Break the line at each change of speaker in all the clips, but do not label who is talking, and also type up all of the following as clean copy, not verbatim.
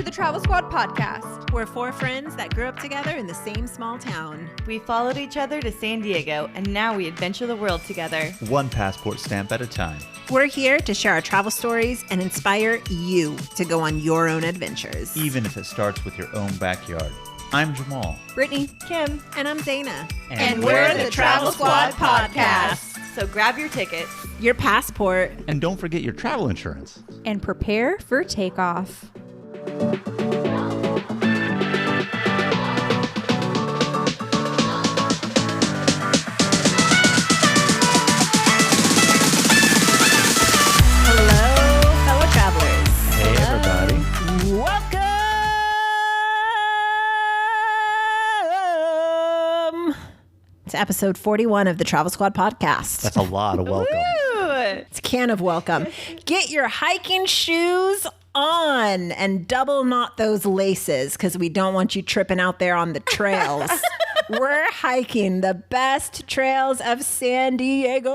the Travel Squad podcast.
We're four friends that grew up together in the same small town.
We followed each other to San Diego, and now we adventure the world together.
One passport stamp at a time.
We're here to share our travel stories and inspire you to go on your own adventures.
Even if it starts with your own backyard. I'm Jamal.
Brittany,
Kim,
And I'm Dana.
and we're the Travel Squad podcast.
So grab your tickets.
Your passport.
And don't forget your travel insurance.
And prepare for takeoff.
Hey, everybody.
Welcome to episode 41 of the Travel Squad podcast.
That's a lot of welcome.
It's a can of welcome. Get your hiking shoes on and double knot those laces because we don't want you tripping out there on the trails. We're hiking the best trails of San Diego.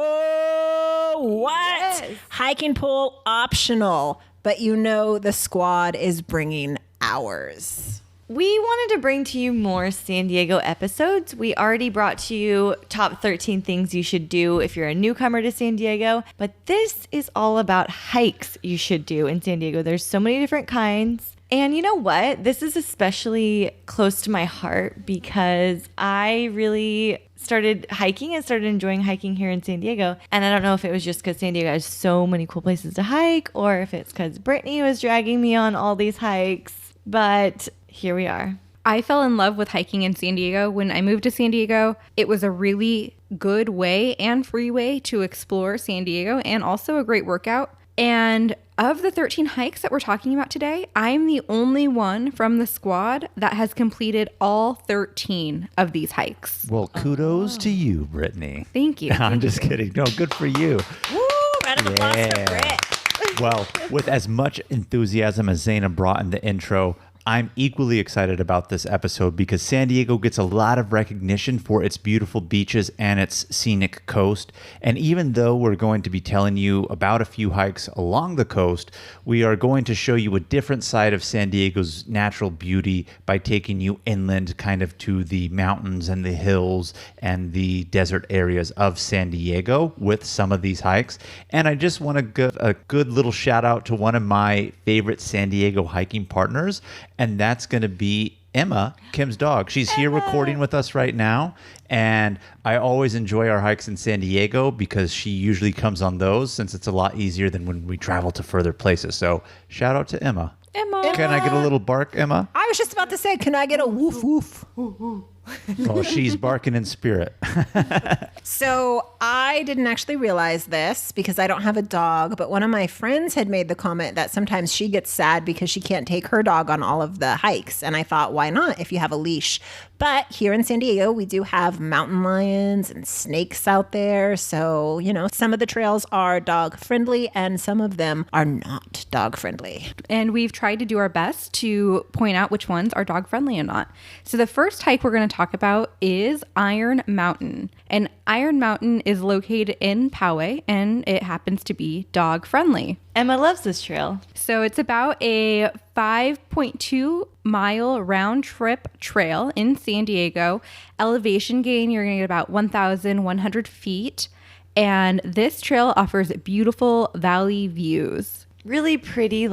What?
Yes.
Hiking pole optional, but you know the squad is bringing ours.
We wanted to bring to you more San Diego episodes. We already brought to you top 13 things you should do if you're a newcomer to San Diego, but this is all about hikes you should do in San Diego. There's so many different kinds. And you know what? This is especially close to my heart because I really started hiking and started enjoying hiking here in San Diego. And I don't know if it was just because San Diego has so many cool places to hike or if it's because Brittany was dragging me on all these hikes, but here we are.
I fell in love with hiking in San Diego. When I moved to San Diego, it was a really good way and free way to explore San Diego and also a great workout. And of the 13 hikes that we're talking about today, I'm the only one from the squad that has completed all 13 of these hikes.
Well, kudos to you, Brittany.
Thank you.
I'm just kidding. No, good for you.
Woo! Round of applause for Brit.
Well, with as much enthusiasm as Zaina brought in the intro, I'm equally excited about this episode because San Diego gets a lot of recognition for its beautiful beaches and its scenic coast. And even though we're going to be telling you about a few hikes along the coast, we are going to show you a different side of San Diego's natural beauty by taking you inland, kind of to the mountains and the hills and the desert areas of San Diego with some of these hikes. And I just want to give a good little shout out to one of my favorite San Diego hiking partners. And that's going to be Emma, Kim's dog. She's here recording with us right now. And I always enjoy our hikes in San Diego because she usually comes on those since it's a lot easier than when we travel to further places. So shout out to Emma.
Emma.
Can I get a little bark, Emma?
I was just about to say, can I get a woof woof?
Oh, she's barking in spirit.
So I didn't actually realize this because I don't have a dog, but one of my friends had made the comment that sometimes she gets sad because she can't take her dog on all of the hikes. And I thought, why not if you have a leash? But here in San Diego, we do have mountain lions and snakes out there. So, you know, some of the trails are dog friendly and some of them are not dog friendly.
And we've tried to do our best to point out which ones are dog friendly and not. So the first hike we're going to talk about is Iron Mountain. And Iron Mountain is located in Poway and it happens to be dog friendly.
Emma loves this trail.
So it's about a 5.2 mile round trip trail in San Diego. Elevation gain, you're going to get about 1,100 feet. And this trail offers beautiful valley views.
Really pretty,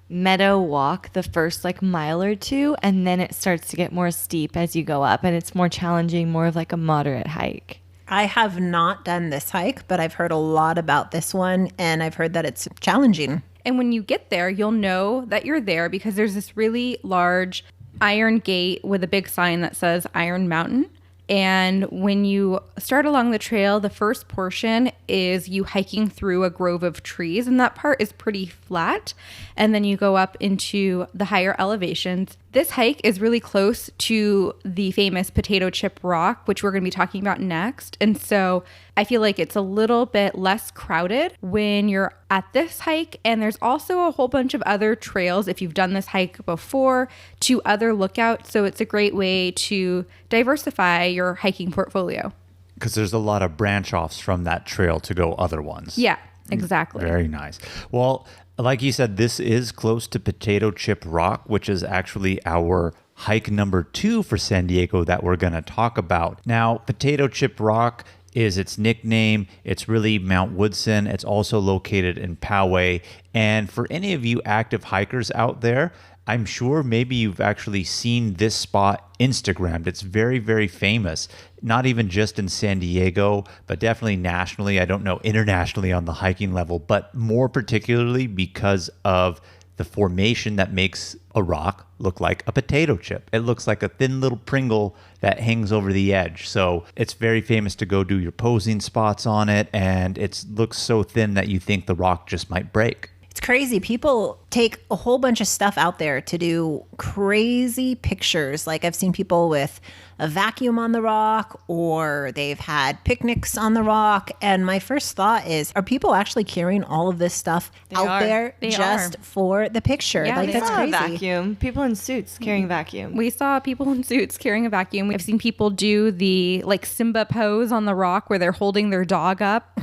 meadow walk the first mile or two, and then it starts to get more steep as you go up, and it's more challenging, more of a moderate hike.
I have not done this hike, but I've heard a lot about this one and I've heard that it's challenging.
And when you get there, you'll know that you're there because there's this really large iron gate with a big sign that says Iron Mountain. And when you start along the trail, the first portion is you hiking through a grove of trees, and that part is pretty flat. And then you go up into the higher elevations. This hike is really close to the famous Potato Chip Rock, which we're going to be talking about next. And so I feel like it's a little bit less crowded when you're at this hike. And there's also a whole bunch of other trails, if you've done this hike before, to other lookouts. So it's a great way to diversify your hiking portfolio.
Because there's a lot of branch offs from that trail to go other ones.
Yeah, exactly.
Very nice. Well, Like you said, this is close to Potato Chip Rock, which is actually our hike number 2 for San Diego that we're going to talk about. Now, Potato Chip Rock is its nickname. It's really Mount Woodson. It's also located in Poway. And for any of you active hikers out there, I'm sure maybe you've actually seen this spot Instagrammed. It's very, very famous, not even just in San Diego, but definitely nationally. I don't know internationally on the hiking level, but more particularly because of the formation that makes a rock look like a potato chip. It looks like a thin little Pringle that hangs over the edge. So it's very famous to go do your posing spots on it, and it looks so thin that you think the rock just might break.
It's crazy. People take a whole bunch of stuff out there to do crazy pictures. Like I've seen people with a vacuum on the rock, or they've had picnics on the rock. And my first thought is, are people actually carrying all of this stuff out there just for the picture?
Yeah,
like
they
that's
saw
crazy.
a vacuum. People in suits carrying vacuum.
We saw people in suits carrying a vacuum. We've seen people do the like Simba pose on the rock where they're holding their dog up.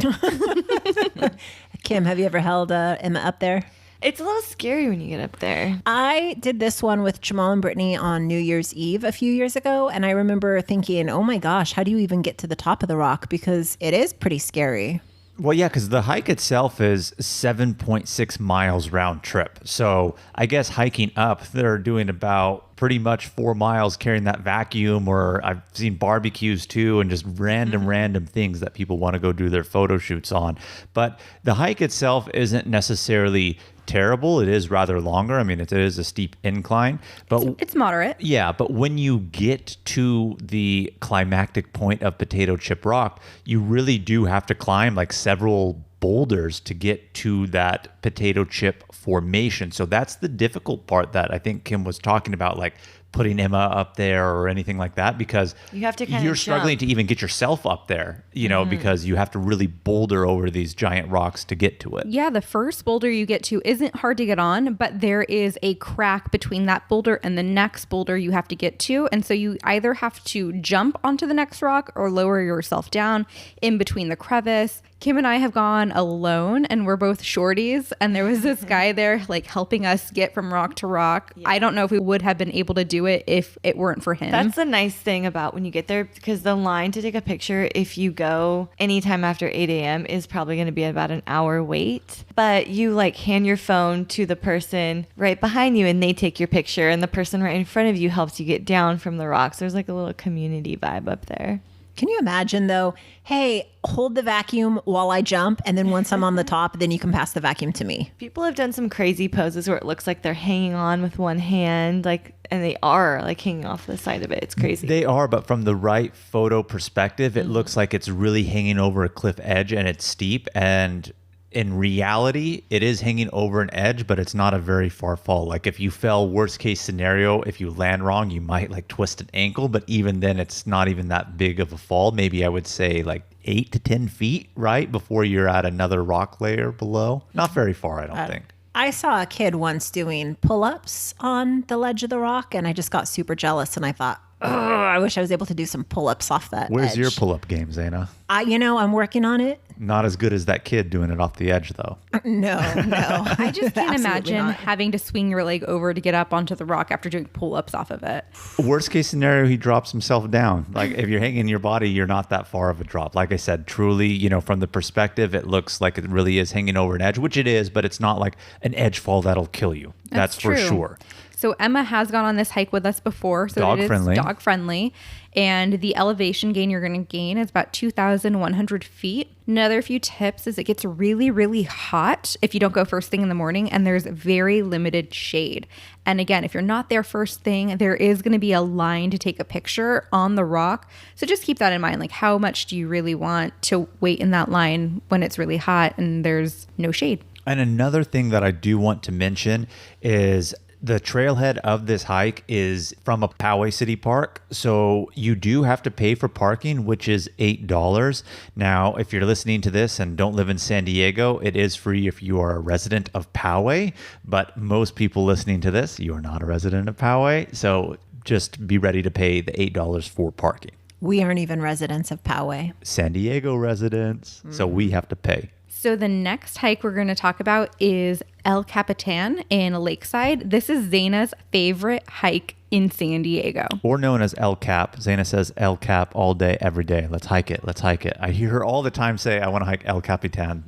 Kim, have you ever held Emma up there?
It's a little scary when you get up there.
I did this one with Jamal and Brittany on New Year's Eve a few years ago. And I remember thinking, oh my gosh, how do you even get to the top of the rock? Because it is pretty scary.
Well, yeah, because the hike itself is 7.6 miles round trip. So I guess hiking up, they're doing about pretty much 4 miles carrying that vacuum, or I've seen barbecues too, and just random things that people want to go do their photo shoots on. But the hike itself isn't necessarily terrible. It is rather longer. I mean, it is a steep incline, but
It's moderate.
yeah, but when you get to the climactic point of Potato Chip Rock, you really do have to climb like several boulders to get to that potato chip formation. So that's the difficult part that I think Kim was talking about, like putting Emma up there or anything like that, because
You have to kinda
you're struggling
jump.
to even get yourself up there, you know, because you have to really boulder over these giant rocks to get to it.
Yeah, the first boulder you get to isn't hard to get on, but there is a crack between that boulder and the next boulder you have to get to. And so you either have to jump onto the next rock or lower yourself down in between the crevice. Kim and I have gone alone, and we're both shorties, and there was this guy there like helping us get from rock to rock. I don't know if we would have been able to do it if it weren't for him.
That's the nice thing about when you get there, because the line to take a picture, if you go anytime after 8 a.m., is probably going to be about an hour wait. But you like hand your phone to the person right behind you and they take your picture, and the person right in front of you helps you get down from the rocks. There's like a little community vibe up there.
Can you imagine though? Hey, hold the vacuum while I jump, and then once I'm on the top, then you can pass the vacuum to me.
People have done some crazy poses where it looks like they're hanging on with one hand, like, and they are like hanging off the side of it. It's crazy.
They are, but from the right photo perspective, it looks like it's really hanging over a cliff edge and it's steep. And in reality, it is hanging over an edge, but it's not a very far fall. Like if you fell, worst case scenario, if you land wrong, you might like twist an ankle, but even then it's not even that big of a fall. Maybe I would say like 8 to 10 feet, right? Before you're at another rock layer below. Not very far, I don't think.
I saw a kid once doing pull-ups on the ledge of the rock, and I just got super jealous, and I thought, oh, I wish I was able to do some pull-ups off that
Where's
edge.
your pull-up game, Zaina?
I'm working on it.
Not as good as that kid doing it off the edge, though.
No.
I just can't
Absolutely
imagine
not.
having to swing your leg over to get up onto the rock after doing pull-ups off of it.
Worst case scenario, he drops himself down. Like if you're hanging your body, you're not that far of a drop. Like I said, truly, you know, from the perspective, it looks like it really is hanging over an edge, which it is, but it's not like an edge fall that'll kill you. That's for
true.
sure.
So Emma has gone on this hike with us before. So
Dog
it is
friendly.
dog friendly. And the elevation gain you're going to gain is about 2,100 feet. Another few tips is it gets really, really hot if you don't go first thing in the morning, and there's very limited shade. And again, if you're not there first thing, there is going to be a line to take a picture on the rock. So just keep that in mind. Like, how much do you really want to wait in that line when it's really hot and there's no shade?
And another thing that I do want to mention is the trailhead of this hike is from a Poway City Park. So you do have to pay for parking, which is $8. Now, if you're listening to this and don't live in San Diego, it is free if you are a resident of Poway. But most people listening to this, you are not a resident of Poway. So just be ready to pay the $8 for parking.
We aren't even residents of Poway.
San Diego residents, so we have to pay.
So the next hike we're going to talk about is El Capitan in Lakeside. This is Zaina's favorite hike in San Diego.
Or known as El Cap. Zaina says El Cap all day, every day. Let's hike it. Let's hike it. I hear her all the time say, I want to hike El Capitan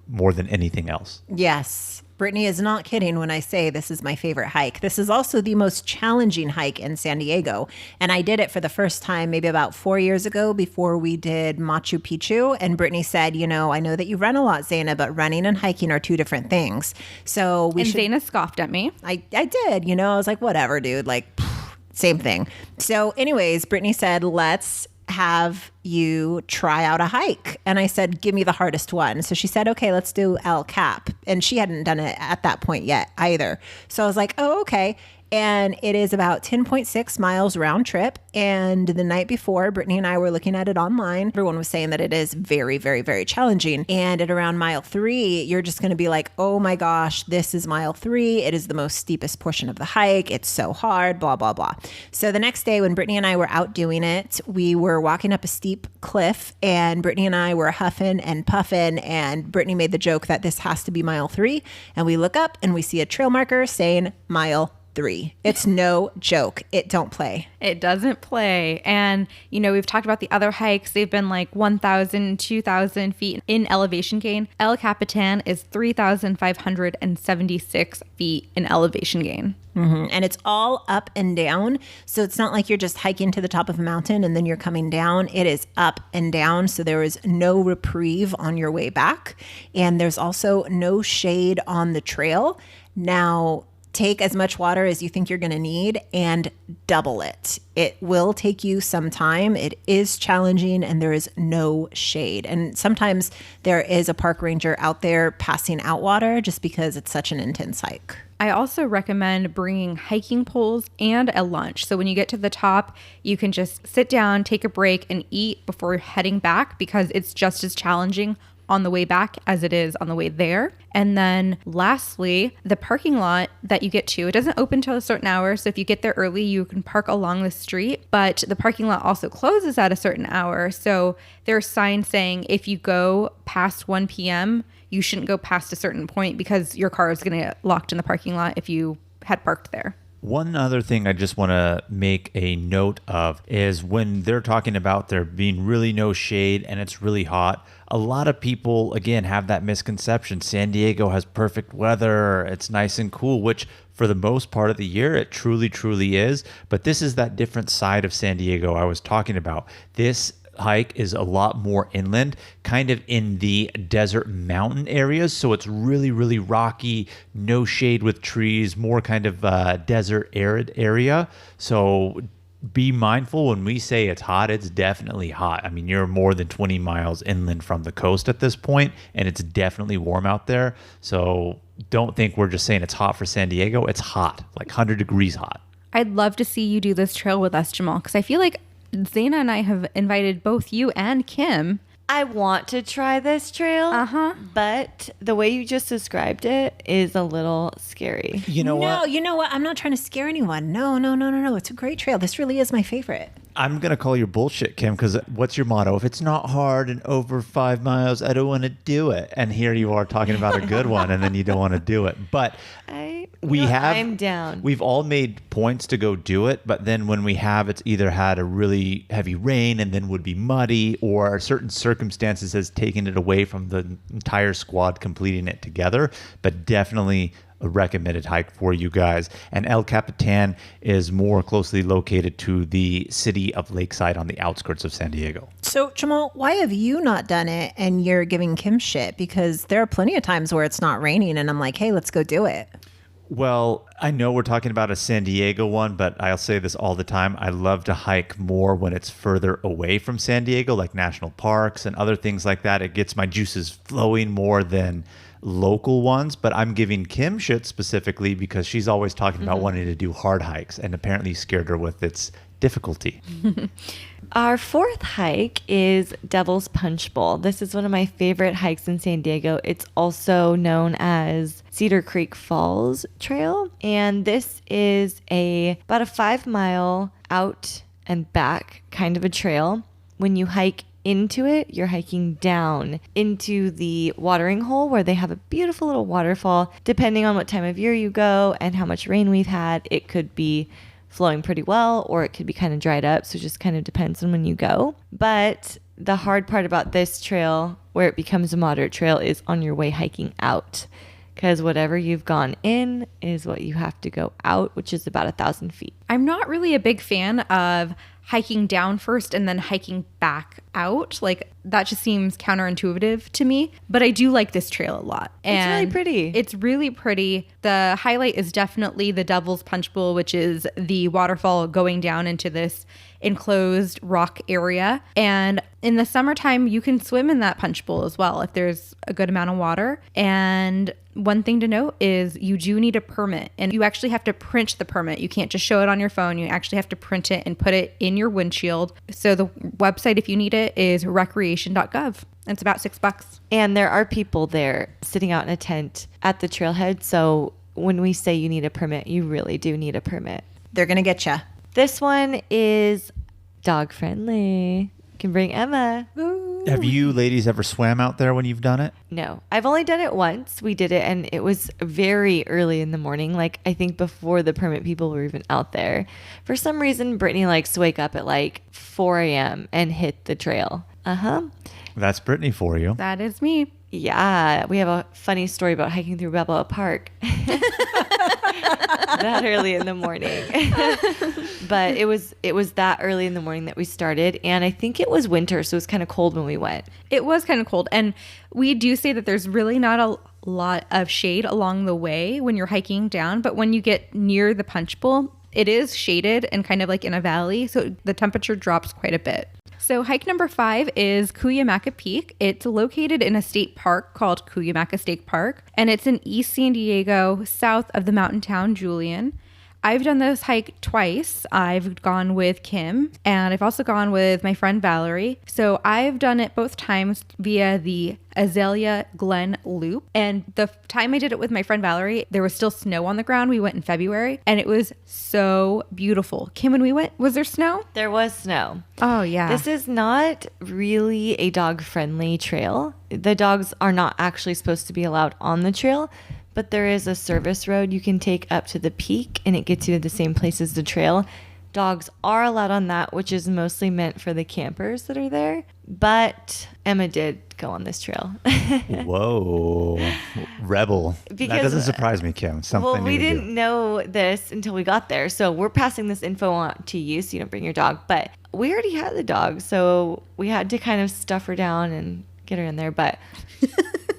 more than anything else.
Yes. Brittany is not kidding when I say this is my favorite hike. This is also the most challenging hike in San Diego. And I did it for the first time maybe about 4 years ago before we did Machu Picchu. And Brittany said, I know that you run a lot, Zaina, but running and hiking are two different things. So
Zaina scoffed at me.
I did, I was like, whatever, dude, like same thing. So anyways, Brittany said, let's have you try out a hike. And I said, give me the hardest one. So she said, okay, let's do El Cap. And she hadn't done it at that point yet either. So I was like, oh, okay. And it is about 10.6 miles round trip. And the night before, Brittany and I were looking at it online. Everyone was saying that it is very, very, very challenging. And at around mile 3, you're just going to be like, oh my gosh, this is mile 3. It is the most steepest portion of the hike. It's so hard, blah, blah, blah. So the next day when Brittany and I were out doing it, we were walking up a steep cliff and Brittany and I were huffing and puffing. And Brittany made the joke that this has to be mile 3. And we look up and we see a trail marker saying mile 3. It's no joke. It don't play.
It doesn't play. And, we've talked about the other hikes. They've been like 1,000, 2,000 feet in elevation gain. El Capitan is 3,576 feet in elevation gain.
Mm-hmm. And it's all up and down. So it's not like you're just hiking to the top of a mountain and then you're coming down. It is up and down. So there is no reprieve on your way back. And there's also no shade on the trail. Now, take as much water as you think you're going to need and double it. It will take you some time. It is challenging and there is no shade. And sometimes there is a park ranger out there passing out water just because it's such an intense hike.
I also recommend bringing hiking poles and a lunch. So when you get to the top, you can just sit down, take a break, and eat before heading back because it's just as challenging on the way back as it is on the way there. And then lastly, the parking lot that you get to, it doesn't open till a certain hour. So if you get there early, you can park along the street, but the parking lot also closes at a certain hour. So there are signs saying if you go past 1 p.m., you shouldn't go past a certain point because your car is going to get locked in the parking lot if you had parked there.
One other thing I just want to make a note of is when they're talking about there being really no shade and it's really hot, a lot of people, again, have that misconception. San Diego has perfect weather. It's nice and cool, which for the most part of the year, it truly, truly is. But this is that different side of San Diego I was talking about. This hike is a lot more inland, kind of in the desert mountain areas. So it's really, really rocky, no shade with trees, more kind of desert arid area. So be mindful when we say it's hot, it's definitely hot. I mean, you're more than 20 miles inland from the coast at this point, and it's definitely warm out there. So don't think we're just saying it's hot for San Diego. It's hot, like 100 degrees hot.
I'd love to see you do this trail with us, Jamal, because I feel like Zaina and I have invited both you and Kim.
I want to try this trail, but the way you just described it is a little scary.
You know what?
No, you know what? I'm not trying to scare anyone. No. It's a great trail. This really is my favorite.
I'm going to call your bullshit, Kim, because what's your motto? If it's not hard and over 5 miles, I don't want to do it. And here you are talking about a good one, and then you don't want to do it. But I'm
down.
We've all made points to go do it, but then when we have, it's either had a really heavy rain and then would be muddy, or certain circumstances has taken it away from the entire squad completing it together. But definitely a recommended hike for you guys. And El Capitan is more closely located to the city of Lakeside on the outskirts of San Diego.
So, Jamal, why have you not done it and you're giving Kim shit? Because there are plenty of times where it's not raining and I'm like, hey, let's go do it.
Well, I know we're talking about a San Diego one, but I'll say this all the time. I love to hike more when it's further away from San Diego, like national parks and other things like that. It gets my juices flowing more than local ones, but I'm giving Kim shit specifically because she's always talking about wanting to do hard hikes and apparently scared her with its difficulty.
Our fourth hike is Devil's Punch Bowl. This is one of my favorite hikes in San Diego. It's also known as Cedar Creek Falls Trail, and this is about a 5 mile out and back kind of a trail. When you hike into it, you're hiking down into the watering hole where they have a beautiful little waterfall. Depending on what time of year you go and how much rain we've had, it could be flowing pretty well or it could be kind of dried up. So it just kind of depends on when you go. But the hard part about this trail, where it becomes a moderate trail, is on your way hiking out. Because whatever you've gone in is what you have to go out, which is about 1,000 feet.
I'm not really a big fan of hiking down first and then hiking back out. Like, that just seems counterintuitive to me. But I do like this trail a lot.
It's really pretty.
It's really pretty. The highlight is definitely the Devil's Punch Bowl, which is the waterfall going down into this enclosed rock area. And in the summertime, you can swim in that punch bowl as well if there's a good amount of water. And one thing to note is you do need a permit, and you actually have to print the permit. You can't just show it on your phone. You actually have to print it and put it in your windshield. So the website, if you need it, is recreation.gov. It's about $6.
And there are people there sitting out in a tent at the trailhead. So when we say you need a permit, you really do need a permit.
They're going to get you.
This one is dog friendly. You can bring Emma.
Have you ladies ever swam out there when you've done it?
No, I've only done it once. We did it and it was very early in the morning. Like, I think before the permit people were even out there. For some reason, Brittany likes to wake up at like 4 a.m. and hit the trail.
That's Brittany for you.
That is me.
Yeah, we have a funny story about hiking through Balboa Park. That early in the morning. But it was that early in the morning that we started, and I think it was winter, so it was kind of cold when we went.
It was kind of cold, and we do say that there's really not a lot of shade along the way when you're hiking down, but when you get near the punch bowl, it is shaded and kind of like in a valley, so the temperature drops quite a bit. So hike number 5 is Cuyamaca Peak. It's located in a state park called Cuyamaca State Park, and it's in East San Diego, south of the mountain town Julian. I've done this hike twice. I've gone with Kim, and I've also gone with my friend Valerie. So I've done it both times via the Azalea Glen Loop. And the time I did it with my friend Valerie, there was still snow on the ground. We went in February, and it was so beautiful. Kim, when we went, was there snow?
There was snow.
Oh, yeah.
This is not really a dog-friendly trail. The dogs are not actually supposed to be allowed on the trail, but there is a service road you can take up to the peak, and it gets you to the same place as the trail. Dogs are allowed on that, which is mostly meant for the campers that are there. But Emma did go on this trail.
Whoa. Rebel. That doesn't surprise me, Kim. Something
we
new to do.
didn't know this until we got there. So we're passing this info on to you so you don't bring your dog. But we already had the dog, so we had to kind of stuff her down and get her in there. But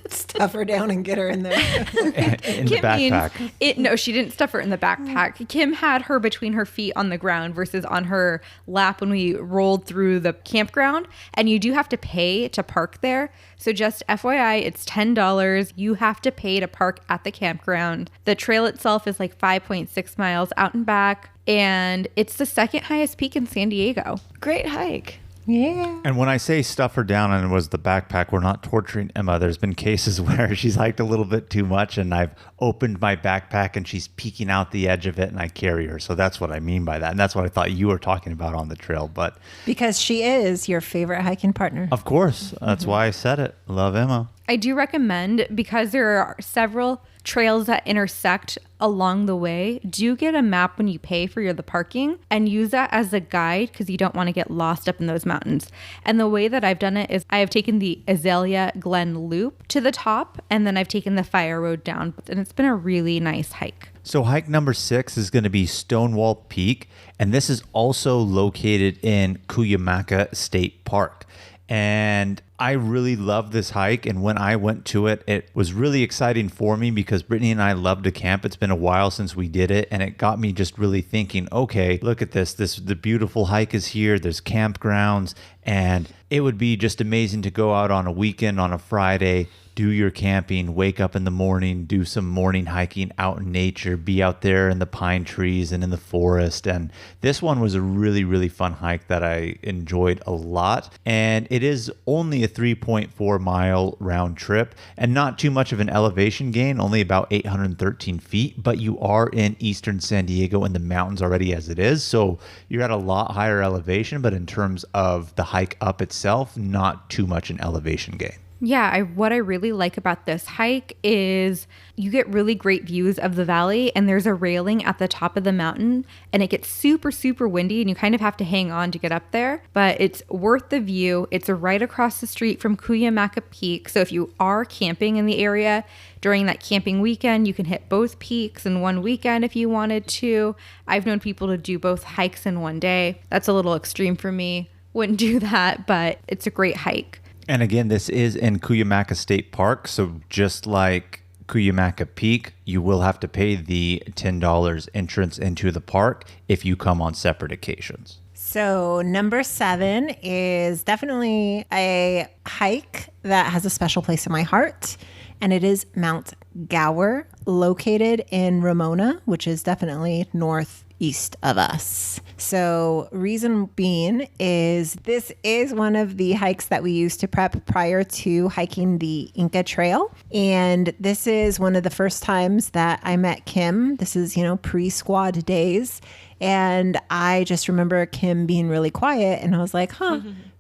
Stuff her down and get her in there.
In the backpack.
No, she didn't stuff her in the backpack. Kim had her between her feet on the ground versus on her lap when we rolled through the campground. And you do have to pay to park there. So just FYI, it's $10. You have to pay to park at the campground. The trail itself is like 5.6 miles out and back. And it's the second highest peak in San Diego.
great hike.
Yeah.
And when I say stuff her down and it was the backpack, we're not torturing Emma. There's been cases where she's hiked a little bit too much and I've opened my backpack and she's peeking out the edge of it and I carry her. So that's what I mean by that. And that's what I thought you were talking about on the trail. But
Because she is your favorite hiking partner.
of course, that's why I said it. Love Emma.
I do recommend, because there are several trails that intersect along the way, do get a map when you pay for the parking and use that as a guide because you don't want to get lost up in those mountains. And the way that I've done it is I have taken the Azalea Glen Loop to the top, and then I've taken the Fire Road down, and it's been a really nice hike.
So hike number 6 is going to be Stonewall Peak, and this is also located in Cuyamaca State Park. And I really love this hike, and when I went to it, it was really exciting for me because Brittany and I love to camp. It's been a while since we did it, and it got me just really thinking, okay, look at this. The beautiful hike is here. There's campgrounds, and it would be just amazing to go out on a weekend on a Friday, do your camping, wake up in the morning, do some morning hiking out in nature, be out there in the pine trees and in the forest. And this one was a really, really fun hike that I enjoyed a lot. And it is only a 3.4 mile round trip and not too much of an elevation gain, only about 813 feet, but you are in eastern San Diego in the mountains already as it is. So you're at a lot higher elevation, but in terms of the hike up itself, not too much an elevation gain.
Yeah, what I really like about this hike is you get really great views of the valley, and there's a railing at the top of the mountain, and it gets super, super windy, and you kind of have to hang on to get up there, but it's worth the view. It's right across the street from Cuyamaca Peak, so if you are camping in the area during that camping weekend, you can hit both peaks in one weekend if you wanted to. I've known people to do both hikes in one day. That's a little extreme for me. Wouldn't do that, but it's a great hike.
And again, this is in Cuyamaca State Park. So just like Cuyamaca Peak, you will have to pay the $10 entrance into the park if you come on separate occasions.
So number 7 is definitely a hike that has a special place in my heart. And it is Mount Gower, located in Ramona, which is definitely northeast of us. So reason being is this is one of the hikes that we used to prep prior to hiking the Inca Trail. And this is one of the first times that I met Kim. This is, pre-squad days. And I just remember Kim being really quiet. And I was like,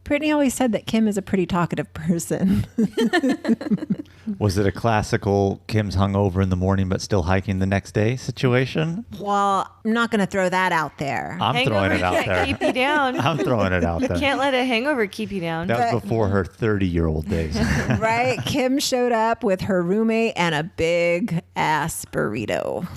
Brittany always said that Kim is a pretty talkative person.
Was it a classical Kim's hungover in the morning but still hiking the next day situation?
Well, I'm not going to throw that out there.
I'm throwing it out
can't
there.
keep you down.
I'm throwing it out there.
Can't let a hangover keep you down.
That was before her 30-year-old days.
Right? Kim showed up with her roommate and a big ass burrito.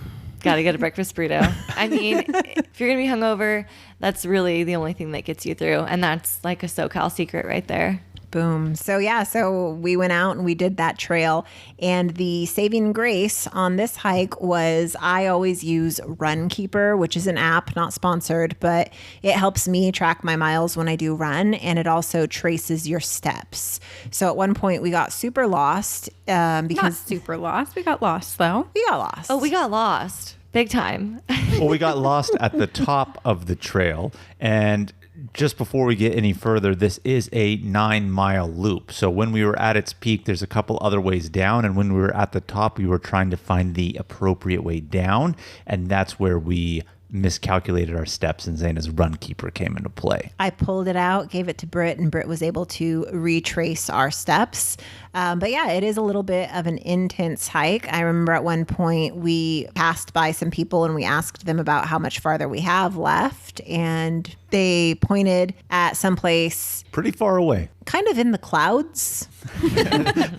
Got to get a breakfast burrito. I mean, if you're going to be hungover, that's really the only thing that gets you through. And that's like a SoCal secret right there.
Boom. So we went out and we did that trail. And the saving grace on this hike was I always use Runkeeper, which is an app, not sponsored, but it helps me track my miles when I do run. And it also traces your steps. So at one point we got super lost
Not
because
super lost. We got lost, though.
we got lost.
Oh, we got lost. Big time.
Well, we got lost at the top of the trail. And just before we get any further, this is a 9-mile loop. So when we were at its peak, there's a couple other ways down. And when we were at the top, we were trying to find the appropriate way down. And that's where we miscalculated our steps and Zaina's Runkeeper came into play.
I pulled it out, gave it to Britt, and Britt was able to retrace our steps. But yeah, it is a little bit of an intense hike. I remember at one point we passed by some people and we asked them about how much farther we have left. And they pointed at someplace
Pretty far away.
kind of in the clouds.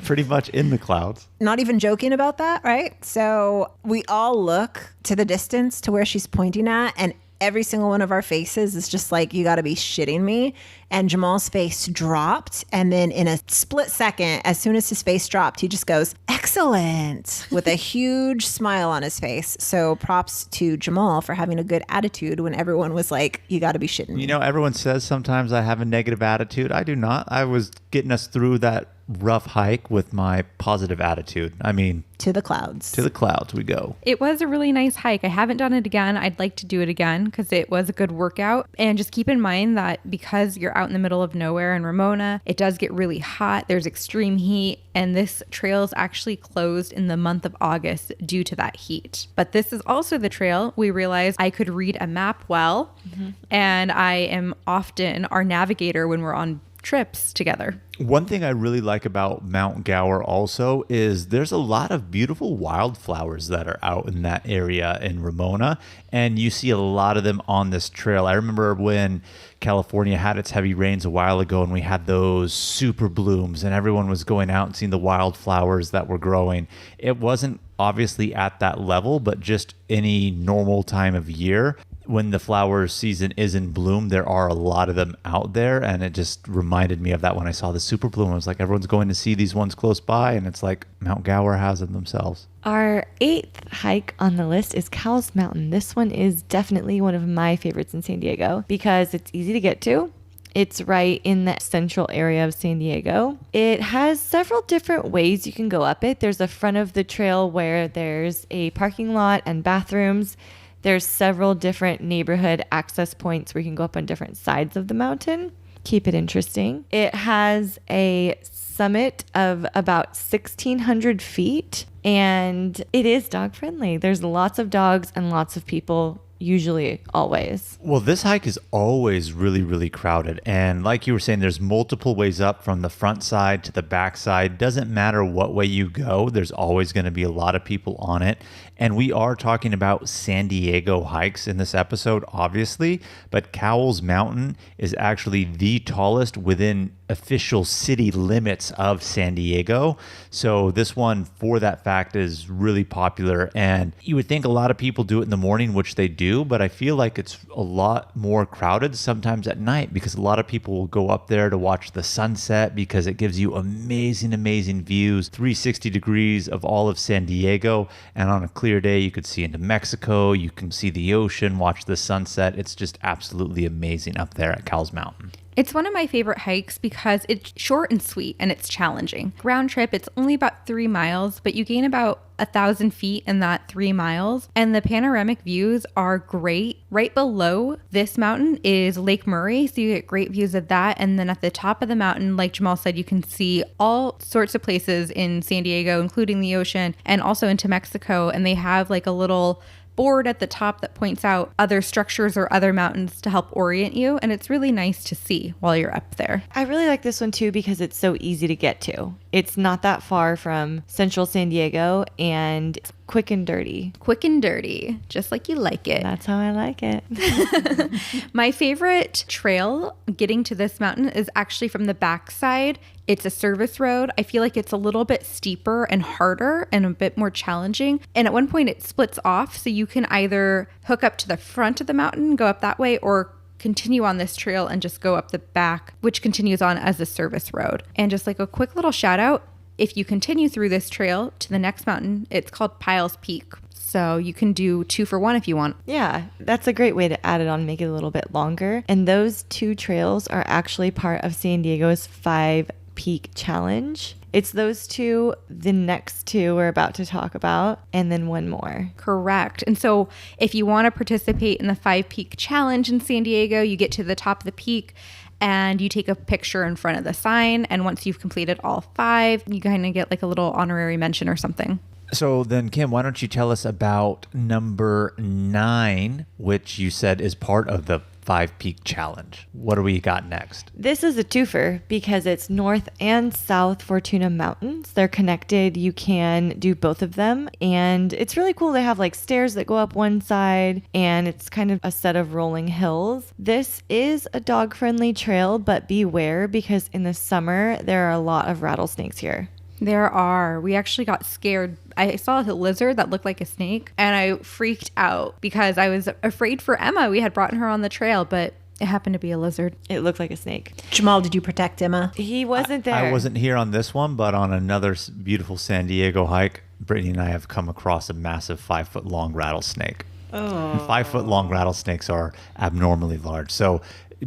Pretty much in the clouds.
Not even joking about that, right? So we all look to the distance to where she's pointing at, and every single one of our faces is just like, you got to be shitting me. And Jamal's face dropped. And then in a split second, as soon as his face dropped, he just goes, excellent, with a huge smile on his face. So props to Jamal for having a good attitude when everyone was like, you got to be shitting me.
You know, everyone says sometimes I have a negative attitude. I do not. I was getting us through that rough hike with my positive attitude. I mean,
To the clouds.
to the clouds we go.
It was a really nice hike. I haven't done it again. I'd like to do it again because it was a good workout. And just keep in mind that because you're out in the middle of nowhere in Ramona, it does get really hot. There's extreme heat. And this trail is actually closed in the month of August due to that heat. But this is also the trail we realized I could read a map well. And I am often our navigator when we're on trips together.
One thing I really like about Mount Gower also is there's a lot of beautiful wildflowers that are out in that area in Ramona, and you see a lot of them on this trail. I remember when California had its heavy rains a while ago and we had those super blooms and everyone was going out and seeing the wildflowers that were growing. It wasn't obviously at that level, but just any normal time of year, when the flower season is in bloom, there are a lot of them out there. And it just reminded me of that when I saw the super bloom. I was like, everyone's going to see these ones close by. And it's like Mount Gower has them themselves.
Our 8th hike on the list is Cowles Mountain. This one is definitely one of my favorites in San Diego because it's easy to get to. It's right in the central area of San Diego. It has several different ways you can go up it. There's a front of the trail where there's a parking lot and bathrooms. There's several different neighborhood access points where you can go up on different sides of the mountain. Keep it interesting. It has a summit of about 1,600 feet, and it is dog friendly. There's lots of dogs and lots of people, usually always.
Well, this hike is always really, really crowded. And like you were saying, there's multiple ways up from the front side to the back side. Doesn't matter what way you go, there's always going to be a lot of people on it. And we are talking about San Diego hikes in this episode, obviously, but Cowles Mountain is actually the tallest within official city limits of San Diego. So this one, for that fact, is really popular. And you would think a lot of people do it in the morning, which they do, but I feel like it's a lot more crowded sometimes at night because a lot of people will go up there to watch the sunset because it gives you amazing, amazing views, 360 degrees of all of San Diego. And on a clear day, you could see into Mexico, you can see the ocean, watch the sunset. It's just absolutely amazing up there at Cowles Mountain.
It's one of my favorite hikes because it's short and sweet and it's challenging. Round trip, it's only about 3 miles, but you gain about 1,000 feet in that 3 miles. And the panoramic views are great. Right below this mountain is Lake Murray, so you get great views of that. And then at the top of the mountain, like Jamal said, you can see all sorts of places in San Diego, including the ocean and also into Mexico. And they have like a little board at the top that points out other structures or other mountains to help orient you. And it's really nice to see while you're up there.
I really like this one too because it's so easy to get to. It's not that far from central San Diego and it's quick and dirty.
Quick and dirty, just like you like it.
That's how I like it.
My favorite trail getting to this mountain is actually from the backside. It's a service road. I feel like it's a little bit steeper and harder and a bit more challenging. And at one point it splits off. So you can either hook up to the front of the mountain, go up that way, or continue on this trail and just go up the back, which continues on as a service road. And just like a quick little shout out, if you continue through this trail to the next mountain, it's called Piles Peak. So you can do 2 for 1 if you want.
Yeah, that's a great way to add it on, make it a little bit longer. And those 2 trails are actually part of San Diego's 5 Peak Challenge. It's those 2, the next 2 we're about to talk about, and then one more.
Correct. And so if you want to participate in the 5 Peak Challenge in San Diego, you get to the top of the peak and you take a picture in front of the sign. And once you've completed all 5, you kind of get like a little honorary mention or something.
So then, Kim, why don't you tell us about number 9, which you said is part of the 5 Peak Challenge. What do we got next?
This is a twofer because it's North and South Fortuna Mountains. They're connected. You can do both of them. And it's really cool. They have like stairs that go up one side and it's kind of a set of rolling hills. This is a dog-friendly trail, but beware because in the summer, there are a lot of rattlesnakes here.
There are. We actually got scared. I saw a lizard that looked like a snake and I freaked out because I was afraid for Emma. We had brought her on the trail, but it happened to be a lizard.
It looked like a snake.
Jamal, did you protect Emma?
He wasn't there.
I wasn't here on this one, but on another beautiful San Diego hike, Brittany and I have come across a massive 5-foot-long rattlesnake. Oh. And 5-foot-long rattlesnakes are abnormally large. So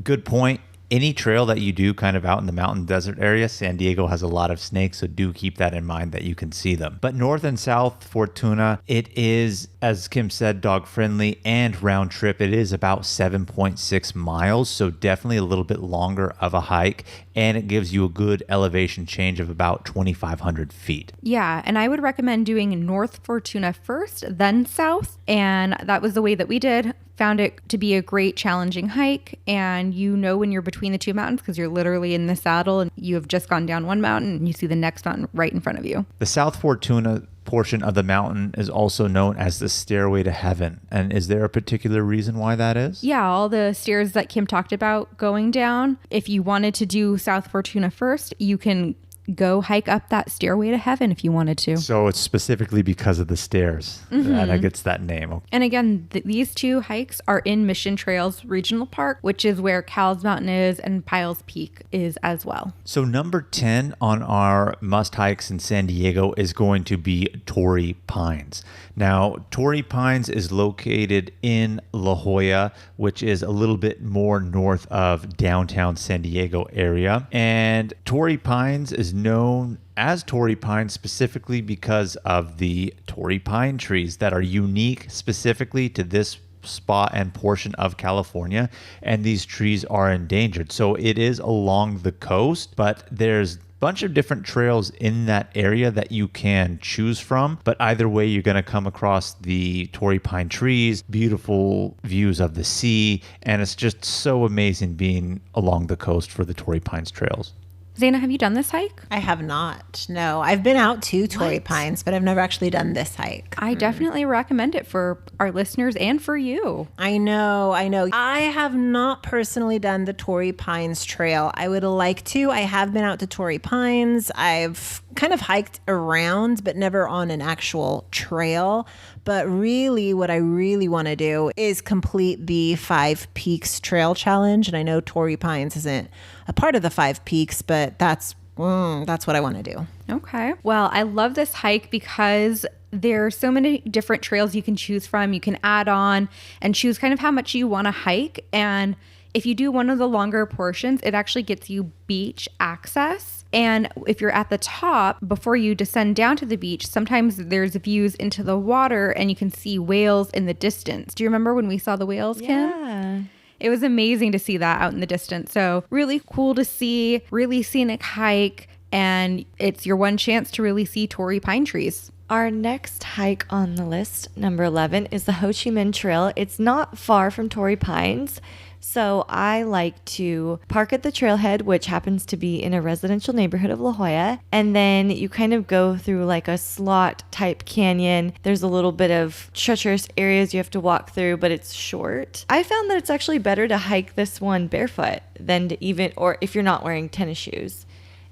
good point. Any trail that you do kind of out in the mountain desert area, San Diego has a lot of snakes, so do keep that in mind that you can see them. But North and South Fortuna, it is, as Kim said, dog friendly and round trip. It is about 7.6 miles, so definitely a little bit longer of a hike, and it gives you a good elevation change of about 2,500 feet.
Yeah, and I would recommend doing North Fortuna first, then South, and that was the way that we did. Found it to be a great challenging hike, and you know when you're between the 2 mountains because you're literally in the saddle and you have just gone down one mountain and you see the next mountain right in front of you.
The South Fortuna portion of the mountain is also known as the Stairway to Heaven. And is there a particular reason why that is?
Yeah, all the stairs that Kim talked about going down. If you wanted to do South Fortuna first, you can go hike up that stairway to heaven if you wanted to.
So it's specifically because of the stairs that gets that name.
And again, these two hikes are in Mission Trails Regional Park, which is where Cowles Mountain is and Piles Peak is as well.
So number 10 on our must hikes in San Diego is going to be Torrey Pines. Now, Torrey Pines is located in La Jolla, which is a little bit more north of downtown San Diego area. And Torrey Pines is known as Torrey Pines specifically because of the Torrey pine trees that are unique specifically to this spot and portion of California, and these trees are endangered. So it is along the coast, but there's bunch of different trails in that area that you can choose from, but either way you're going to come across the Torrey pine trees, beautiful views of the sea, and it's just so amazing being along the coast for the Torrey Pines trails.
Zaina, have you done this hike?
I have not. No, I've been out to Torrey Pines, but I've never actually done this hike.
I definitely recommend it for our listeners and for you.
I know. I have not personally done the Torrey Pines Trail. I would like to. I have been out to Torrey Pines. I've kind of hiked around, but never on an actual trail. But really, what I really want to do is complete the 5 Peaks Trail Challenge. And I know Torrey Pines isn't a part of the 5 Peaks, but that's what I want to do.
Okay. Well, I love this hike because there are so many different trails you can choose from. You can add on and choose kind of how much you want to hike. And if you do one of the longer portions, it actually gets you beach access. And if you're at the top, before you descend down to the beach, sometimes there's views into the water and you can see whales in the distance. Do you remember when we saw the whales, Kim?
Yeah.
It was amazing to see that out in the distance. So really cool to see, really scenic hike. And it's your one chance to really see Torrey pine trees.
Our next hike on the list, number 11, is the Ho Chi Minh Trail. It's not far from Torrey Pines. So I like to park at the trailhead, which happens to be in a residential neighborhood of La Jolla. And then you kind of go through like a slot type canyon. There's a little bit of treacherous areas you have to walk through, but it's short. I found that it's actually better to hike this one barefoot than to even, or if you're not wearing tennis shoes,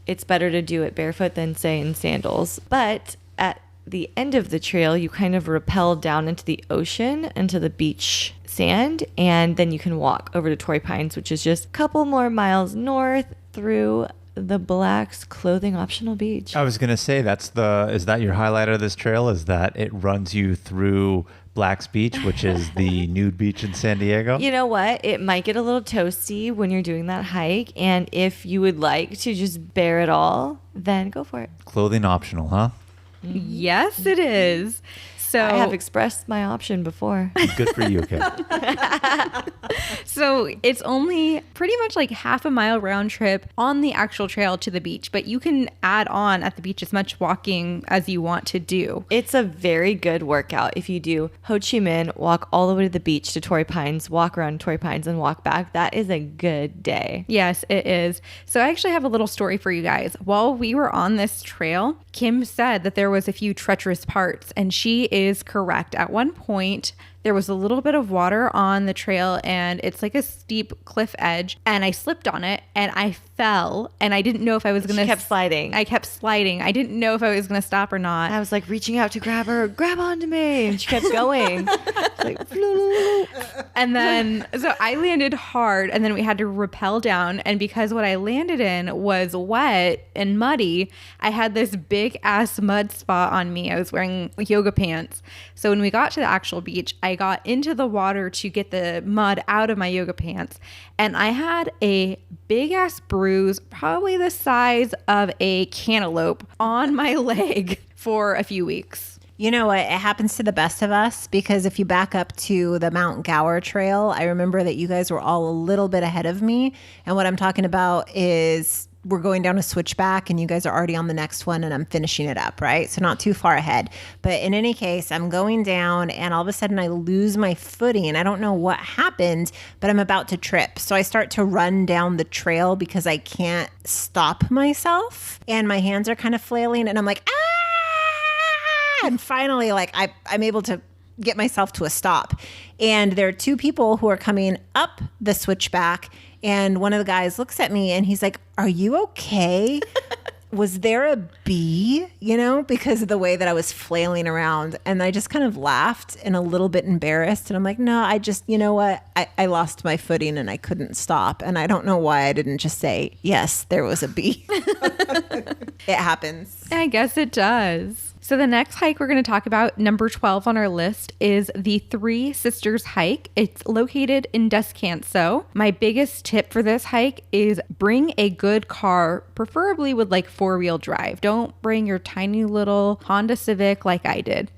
it's better to do it barefoot than say in sandals. But at the end of the trail, you kind of rappel down into the ocean, into the beach sand, and then you can walk over to Torrey Pines, which is just a couple more miles north through the Black's clothing optional beach.
I was going to say, is that your highlight of this trail? Is that it runs you through Black's Beach, which is the nude beach in San Diego?
You know what? It might get a little toasty when you're doing that hike. And if you would like to just bear it all, then go for it.
Clothing optional, huh?
Yes, it is. So
I have expressed my option before.
Good for you, Kim.
So it's only pretty much like half a mile round trip on the actual trail to the beach, but you can add on at the beach as much walking as you want to do.
It's a very good workout. If you do Ho Chi Minh, walk all the way to the beach to Torrey Pines, walk around Torrey Pines and walk back, that is a good day.
Yes, it is. So I actually have a little story for you guys. While we were on this trail, Kim said that there was a few treacherous parts, and she is correct. At one point, there was a little bit of water on the trail and it's like a steep cliff edge, and I slipped on it and I fell, and I didn't know if I was going to...
She kept sliding.
I kept sliding. I didn't know if I was going to stop or not.
I was like reaching out to grab her, grab onto me, and she kept going. Like,
and then, so I landed hard, and then we had to rappel down, and because what I landed in was wet and muddy, I had this big ass mud spot on me. I was wearing yoga pants. So when we got to the actual beach, I got into the water to get the mud out of my yoga pants, and I had a big ass bruise, probably the size of a cantaloupe, on my leg for a few weeks.
You know what? It happens to the best of us, because if you back up to the Mount Gower Trail, I remember that you guys were all a little bit ahead of me. And what I'm talking about is we're going down a switchback and you guys are already on the next one and I'm finishing it up, right? So not too far ahead. But in any case, I'm going down and all of a sudden I lose my footing and I don't know what happened, but I'm about to trip. So I start to run down the trail because I can't stop myself and my hands are kind of flailing and I'm like, ah! And finally, like I'm able to get myself to a stop. And there are two people who are coming up the switchback. And one of the guys looks at me and he's like, "Are you okay?" was there a bee, because of the way that I was flailing around. And I just kind of laughed and a little bit embarrassed. And I'm like, no, I just, you know what? I lost my footing and I couldn't stop. And I don't know why I didn't just say, yes, there was a bee. It happens.
I guess it does. So the next hike we're going to talk about, number 12 on our list, is the Three Sisters hike. It's located in Descanso. My biggest tip for this hike is bring a good car, preferably with like 4-wheel drive. Don't bring your tiny little Honda Civic like I did.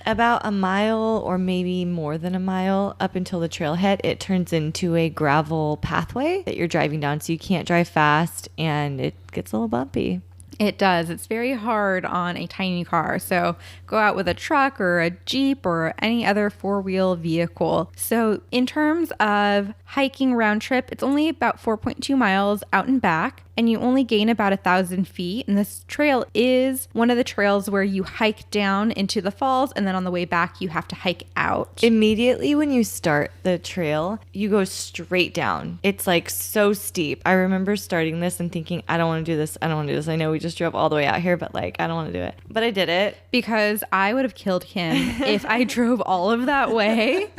About a mile or maybe more than a mile up until the trailhead, it turns into a gravel pathway that you're driving down, so you can't drive fast and it gets a little bumpy.
It does. It's very hard on a tiny car. So go out with a truck or a Jeep or any other 4-wheel vehicle. So in terms of hiking round trip, it's only about 4.2 miles out and back, and you only gain about 1,000 feet. And this trail is one of the trails where you hike down into the falls, and then on the way back, you have to hike out.
Immediately when you start the trail, you go straight down. It's like so steep. I remember starting this and thinking, I don't want to do this. I don't want to do this. I know we just drove all the way out here, but like, I don't want to do it. But I did it.
Because I would have killed Kim if I drove all of that way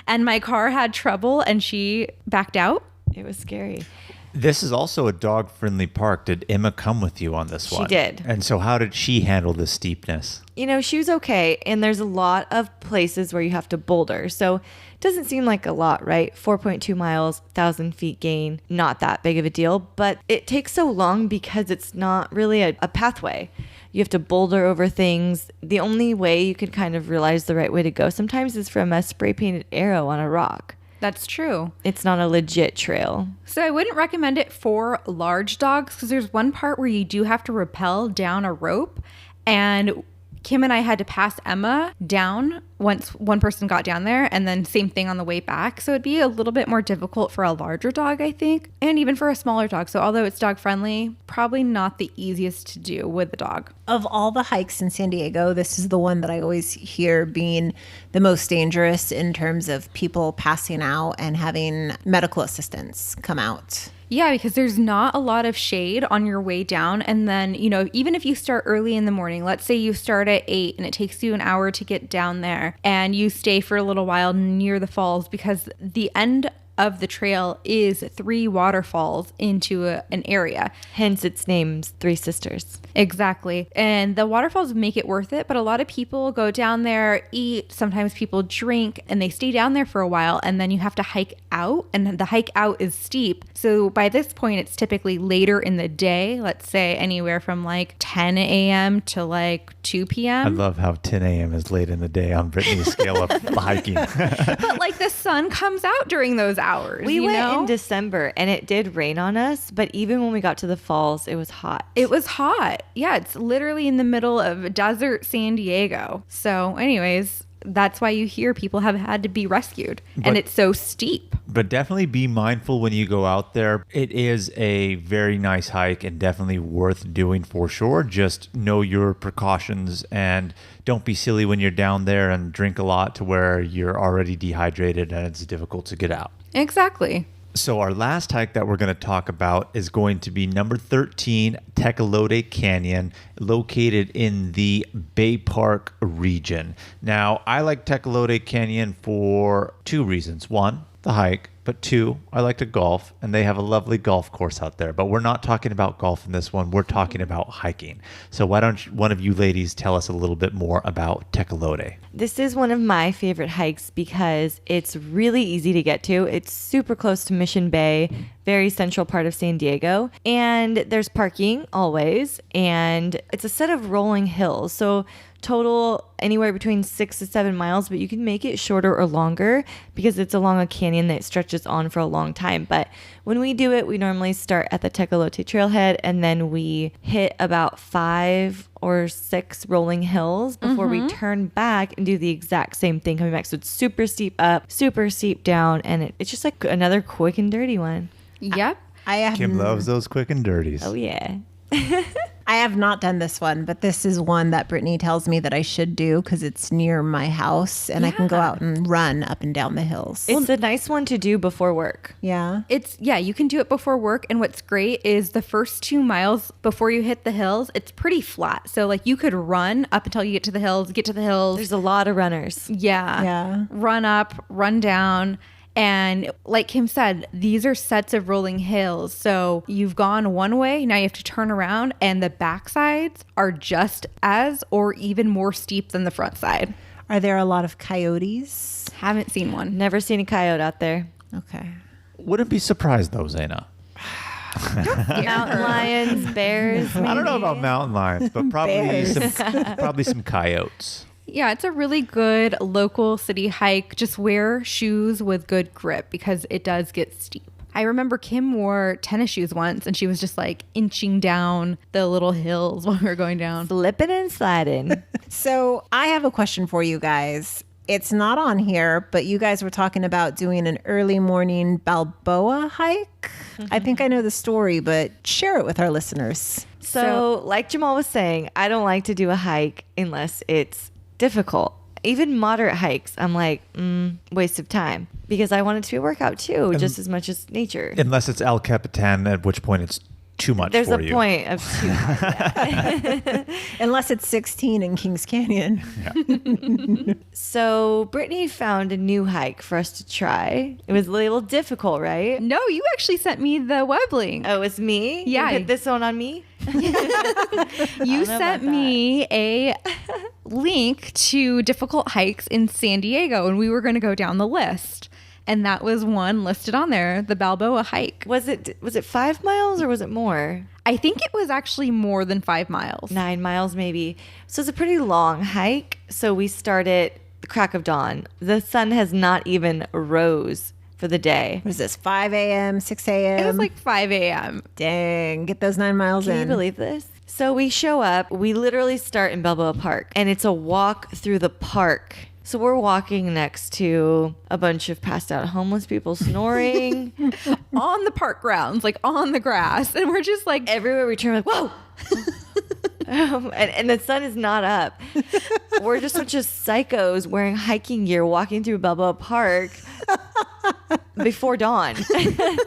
and my car had trouble and she backed out.
It was scary.
This is also a dog-friendly park. Did Emma come with you on this one?
She did.
And so how did she handle the steepness?
She was okay. And there's a lot of places where you have to boulder. So it doesn't seem like a lot, right? 4.2 miles, 1,000 feet gain, not that big of a deal. But it takes so long because it's not really a pathway. You have to boulder over things. The only way you can kind of realize the right way to go sometimes is from a spray painted arrow on a rock.
That's true.
It's not a legit trail.
So I wouldn't recommend it for large dogs because there's one part where you do have to rappel down a rope, and Kim and I had to pass Emma down once one person got down there, and then same thing on the way back. So it'd be a little bit more difficult for a larger dog, I think, and even for a smaller dog. So although it's dog friendly, probably not the easiest to do with the dog.
Of all the hikes in San Diego, this is the one that I always hear being the most dangerous in terms of people passing out and having medical assistance come out.
Yeah, because there's not a lot of shade on your way down. And then, even if you start early in the morning, let's say you start at 8 and it takes you an hour to get down there and you stay for a little while near the falls, because the end of the trail is 3 waterfalls into an area.
Hence its name's Three Sisters.
Exactly. And the waterfalls make it worth it, but a lot of people go down there, eat, sometimes people drink, and they stay down there for a while, and then you have to hike out, and the hike out is steep. So by this point, it's typically later in the day, let's say anywhere from like 10 a.m. to like 2 p.m.
I love how 10 a.m. is late in the day on Brittany's scale of hiking.
But like the sun comes out during those hours.
We went in December and it did rain on us, but even when we got to the falls, it was hot.
It was hot. Yeah, it's literally in the middle of desert San Diego. So anyways, that's why you hear people have had to be rescued, and it's so steep.
But definitely be mindful when you go out there. It is a very nice hike and definitely worth doing for sure. Just know your precautions and don't be silly when you're down there and drink a lot to where you're already dehydrated and it's difficult to get out.
Exactly.
So our last hike that we're going to talk about is going to be number 13, Tecolote Canyon, located in the Bay Park region. Now, I like Tecolote Canyon for 2 reasons. 1, the hike, but 2, I like to golf, and they have a lovely golf course out there. But we're not talking about golf in this one. We're talking about hiking. So why don't one of you ladies tell us a little bit more about Tecolote?
This is one of my favorite hikes because it's really easy to get to. It's super close to Mission Bay, very central part of San Diego. And there's parking always. And it's a set of rolling hills. So total anywhere between 6 to 7 miles, but you can make it shorter or longer because it's along a canyon that stretches on for a long time. But when we do it, we normally start at the Tecolote trailhead and then we hit about 5 or 6 rolling hills before we turn back and do the exact same thing coming back. So it's super steep up, super steep down, and it's just like another quick and dirty one.
Yep.
I have
Kim loves those quick and dirties.
Oh, yeah.
I have not done this one, but this is one that Brittany tells me that I should do because it's near my house and I can go out and run up and down the hills.
It's a nice one to do before work.
Yeah.
You can do it before work. And what's great is the first 2 miles before you hit the hills, it's pretty flat. So like you could run up until you get to the hills,
There's a lot of runners.
Yeah. Run up, run down. And like Kim said, these are sets of rolling hills. So you've gone one way, now you have to turn around, and the back sides are just as or even more steep than the front side.
Are there a lot of coyotes?
Haven't seen one.
Never seen a coyote out there.
Okay.
Wouldn't be surprised though, Zaina.
Mountain lions, bears.
I don't know
maybe?
about mountain lions, but probably some coyotes.
Yeah, it's a really good local city hike. Just wear shoes with good grip because it does get steep. I remember Kim wore tennis shoes once and she was just like inching down the little hills while we were going down.
Slipping and sliding.
So I have a question for you guys. It's not on here, but you guys were talking about doing an early morning Balboa hike. I think I know the story, but share it with our listeners.
So, like Jamal was saying, I don't like to do a hike unless it's difficult. Even moderate hikes, I'm like, waste of time. Because I want it to be a workout too, just as much as nature.
Unless it's El Capitan, at which point it's too much
There's
for
a
you.
point of too much. Yeah.
Unless it's 16 in Kings Canyon.
So Brittany found a new hike for us to try. It was a little difficult, right?
No, you actually sent me the web link.
Oh, it was me?
Yeah.
You put this one on me?
You sent me a link to difficult hikes in San Diego, and we were going to go down the list. And that was one listed on there, the Balboa hike.
Was it 5 miles or was it more?
I think it was actually more than 5 miles.
9 miles maybe. So it's a pretty long hike. So we start at the crack of dawn. The sun has not even rose for the day.
What is this, 5 a.m., 6 a.m.?
It was like 5 a.m.
Dang, get those 9 miles
Can
in.
you believe this? So we show up. We literally start in Balboa Park, and it's a walk through the park. So we're walking next to a bunch of passed out homeless people snoring.
On the park grounds, like on the grass. And we're just like,
Everywhere we turn, like, whoa! And the sun is not up. We're just a bunch of psychos wearing hiking gear walking through Balboa Park before dawn.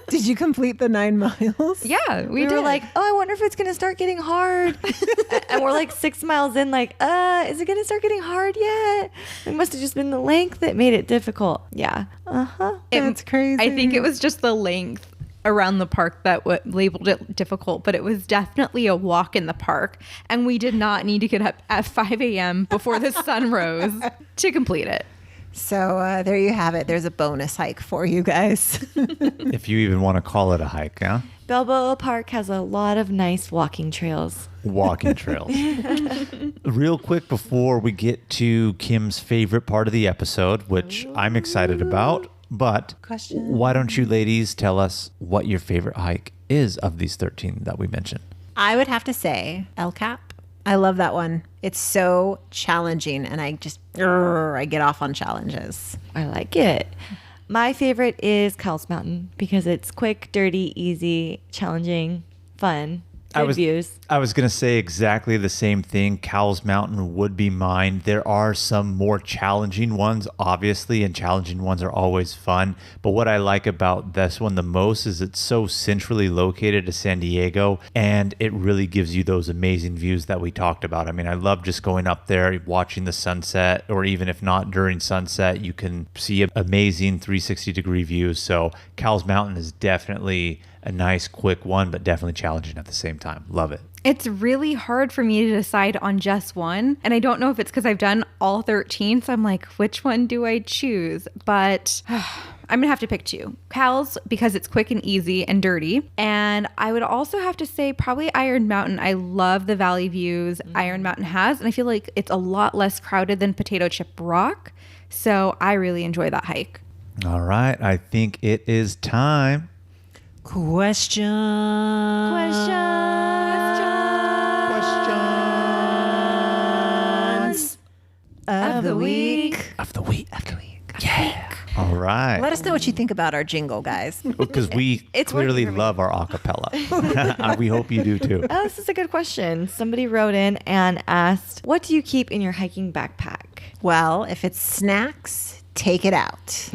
Did you complete the 9 miles?
yeah,
We
did.
were like, oh, I wonder if it's going to start getting hard. And we're like 6 miles in, like, is it going to start getting hard yet? It must have just been the length that made it difficult. Yeah. Uh-huh.
That's crazy.
I think it was just the length around the park that labeled it difficult, but it was definitely a walk in the park. And we did not need to get up at 5 a.m. before the sun rose to complete it.
So there you have it. There's a bonus hike for you guys.
If you even want to call it a hike, huh?
Balboa Park has a lot of nice walking trails.
Walking trails. Real quick before we get to Kim's favorite part of the episode, which I'm excited about, but why don't you ladies tell us what your favorite hike is of these 13 that we mentioned?
I would have to say El Cap. I love that one. It's so challenging, and I get off on challenges.
I like it. My favorite is Cowles Mountain because it's quick, dirty, easy, challenging, fun. Good views.
I was going to say exactly the same thing. Cowles Mountain would be mine. There are some more challenging ones, obviously, and challenging ones are always fun. But what I like about this one the most is it's so centrally located to San Diego, and it really gives you those amazing views that we talked about. I mean, I love just going up there, watching the sunset, or even if not during sunset, you can see amazing 360-degree views. So Cowles Mountain is definitely a nice, quick one, but definitely challenging at the same time. Love it.
It's really hard for me to decide on just one. And I don't know if it's because I've done all 13. So I'm like, which one do I choose? But I'm going to have to pick two. Cowles, because it's quick and easy and dirty. And I would also have to say probably Iron Mountain. I love the valley views Iron Mountain has. And I feel like it's a lot less crowded than Potato Chip Rock. So I really enjoy that hike.
All right. I think it is time.
Questions of the week.
Of the week. Yeah. All right.
Let us know what you think about our jingle, guys.
Because we
It's
clearly
working for me.
love our acapella. We hope you do too.
Oh, this is a good question. Somebody wrote in and asked, what do you keep in your hiking backpack?
Well, if it's snacks, take it out.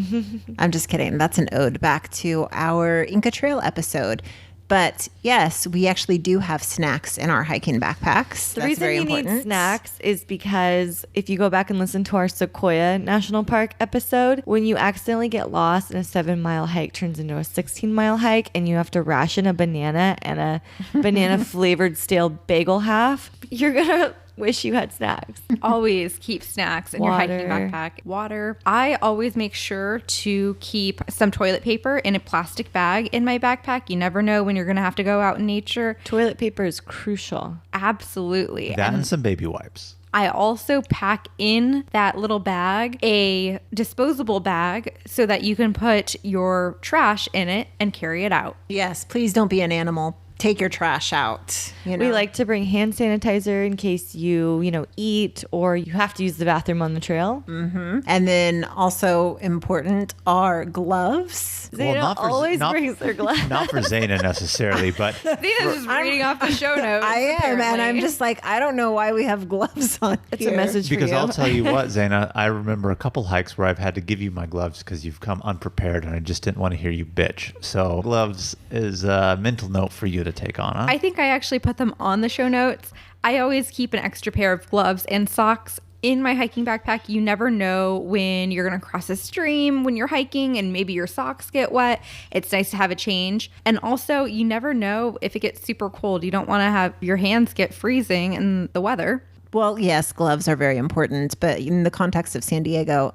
I'm just kidding. That's an ode back to our Inca Trail episode. But yes, we actually do have snacks in our hiking backpacks.
The
That's
reason
very
you
important.
need snacks is because if you go back and listen to our Sequoia National Park episode, when you accidentally get lost and a 7-mile hike turns into a 16-mile hike and you have to ration a banana and a banana flavored stale bagel half, you're going to wish you had snacks.
Always keep snacks in your hiking
Water.
backpack. Water. I always make sure to keep some toilet paper in a plastic bag in my backpack. You never know when you're going to have to go out in nature.
Toilet paper is crucial.
Absolutely.
That and some baby wipes.
I also pack in that little bag a disposable bag so that you can put your trash in it and carry it out.
Yes, please don't be an animal. Take your trash out. You know?
We like to bring hand sanitizer in case you eat or you have to use the bathroom on the trail.
And then also important are gloves.
Zena always brings their gloves.
Not for Zena necessarily, but
Zena's just reading off the show notes.
I am, and
apparently.
I'm just like, I don't know why we have gloves on.
It's
here.
a message
because
for you.
I'll tell you what, Zena, I remember a couple hikes where I've had to give you my gloves because you've come unprepared and I just didn't want to hear you bitch. So gloves is a mental note for you to take on. Huh?
I think I actually put them on the show notes. I always keep an extra pair of gloves and socks in my hiking backpack. You never know when you're going to cross a stream when you're hiking and maybe your socks get wet. It's nice to have a change. And also, you never know if it gets super cold. You don't want to have your hands get freezing in the weather.
Well, yes, gloves are very important, but in the context of San Diego,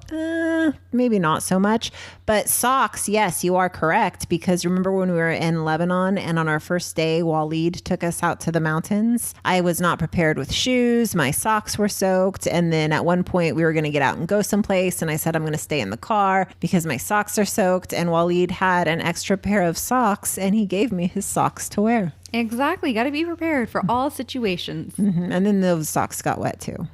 maybe not so much. But socks, yes, you are correct, because remember when we were in Lebanon and on our first day, Waleed took us out to the mountains? I was not prepared with shoes. My socks were soaked. And then at one point we were going to get out and go someplace. And I said, I'm going to stay in the car because my socks are soaked. And Waleed had an extra pair of socks and he gave me his socks to wear.
Exactly. Got to be prepared for all situations.
And then those socks got wet too.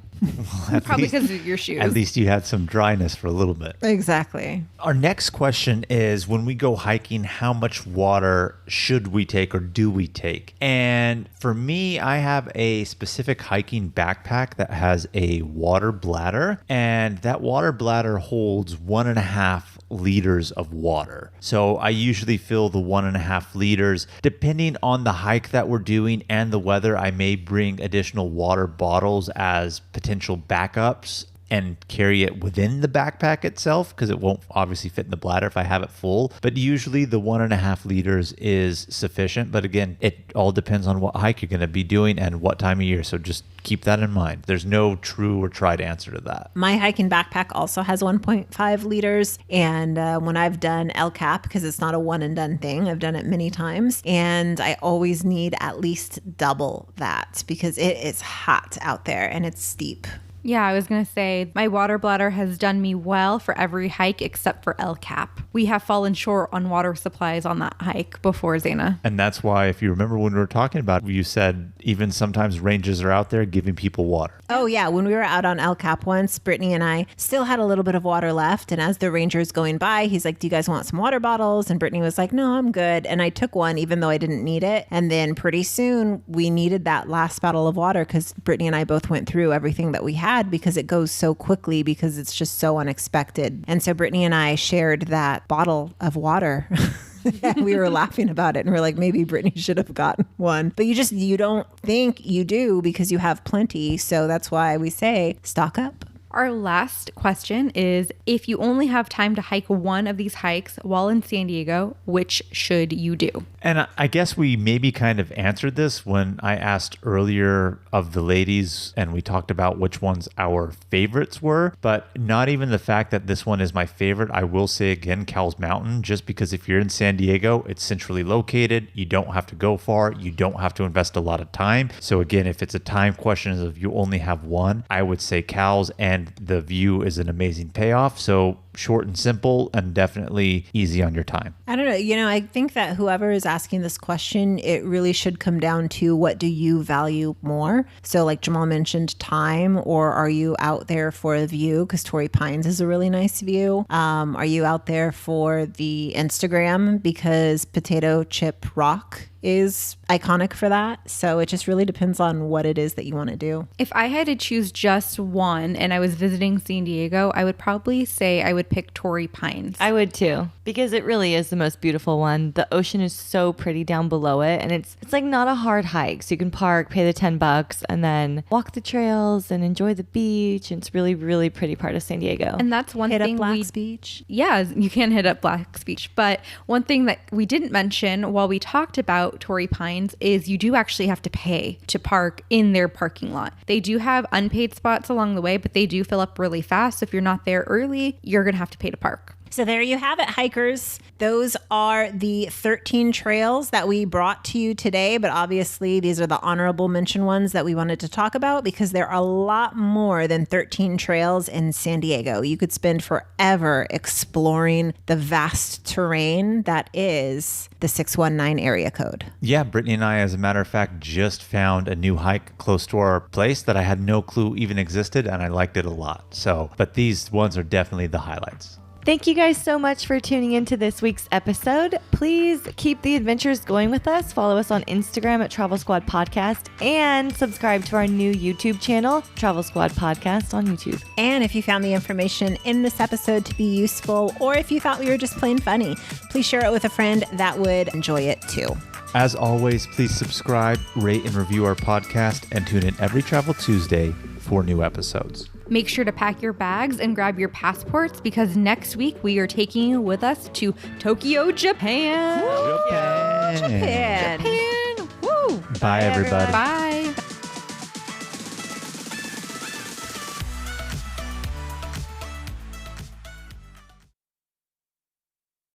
Probably because of your shoes.
At least you had some dryness for a little bit.
Exactly.
Our next question is, when we go hiking, how much water should we take or do we take? And for me, I have a specific hiking backpack that has a water bladder, and that water bladder holds 1.5 liters of water. So I usually fill the 1.5 liters. Depending on the hike that we're doing and the weather, I may bring additional water bottles as potential backups and carry it within the backpack itself, because it won't obviously fit in the bladder if I have it full. But usually the 1.5 liters is sufficient. But again, it all depends on what hike you're going to be doing and what time of year. So just keep that in mind. There's no true or tried answer to that.
My hiking backpack also has 1.5 liters. And when I've done El Cap, because it's not a one and done thing, I've done it many times. And I always need at least double that because it is hot out there and it's steep.
Yeah, I was going to say my water bladder has done me well for every hike except for El Cap. We have fallen short on water supplies on that hike before, Zena.
And that's why, if you remember when we were talking about it, you said even sometimes rangers are out there giving people water.
Oh, yeah. When we were out on El Cap once, Brittany and I still had a little bit of water left. And as the ranger's going by, he's like, do you guys want some water bottles? And Brittany was like, no, I'm good. And I took one, even though I didn't need it. And then pretty soon we needed that last bottle of water because Brittany and I both went through everything that we had because it goes so quickly because it's just so unexpected. And so Brittany and I shared that bottle of water. And we were laughing about it and we're like, maybe Brittany should have gotten one. But you don't think you do because you have plenty. So that's why we say stock up.
Our last question is, if you only have time to hike one of these hikes while in San Diego, which should you do?
And I guess we maybe kind of answered this when I asked earlier of the ladies and we talked about which ones our favorites were, but not even the fact that this one is my favorite. I will say again, Cowles Mountain, just because if you're in San Diego, it's centrally located. You don't have to go far. You don't have to invest a lot of time. So again, if it's a time question of you only have one, I would say Cowles. And and the view is an amazing payoff. So short and simple and definitely easy on your time.
I don't know. I think that whoever is asking this question, it really should come down to what do you value more? So like Jamal mentioned, time, or are you out there for a view? Because Torrey Pines is a really nice view. Are you out there for the Instagram? Because Potato Chip Rock is iconic for that. So it just really depends on what it is that you want to do.
If I had to choose just one and I was visiting San Diego, I would probably say I would pick Torrey Pines.
I would too, because it really is the most beautiful one. The ocean is so pretty down below it, and it's like not a hard hike. So you can park, pay the $10, and then walk the trails and enjoy the beach. And it's really, really pretty part of San Diego.
And that's one
Hit
thing
up Black's Beach.
Yeah, you can hit up Black's Beach. But one thing that we didn't mention while we talked about Torrey Pines is you do actually have to pay to park in their parking lot. They do have unpaid spots along the way, but they do fill up really fast. So if you're not there early, you're going to have to pay to park.
So there you have it, hikers. Those are the 13 trails that we brought to you today. But obviously, these are the honorable mention ones that we wanted to talk about because there are a lot more than 13 trails in San Diego. You could spend forever exploring the vast terrain that is the 619 area code.
Yeah, Brittany and I, as a matter of fact, just found a new hike close to our place that I had no clue even existed, and I liked it a lot. So, but these ones are definitely the highlights.
Thank you guys so much for tuning into this week's episode. Please keep the adventures going with us. Follow us on Instagram at Travel Squad Podcast and subscribe to our new YouTube channel, Travel Squad Podcast on YouTube.
And if you found the information in this episode to be useful, or if you thought we were just plain funny, please share it with a friend that would enjoy it too.
As always, please subscribe, rate, and review our podcast, and tune in every Travel Tuesday for new episodes.
Make sure to pack your bags and grab your passports because next week we are taking you with us to Tokyo, Japan.
Japan.
Japan. Woo!
Bye, everybody.
Bye.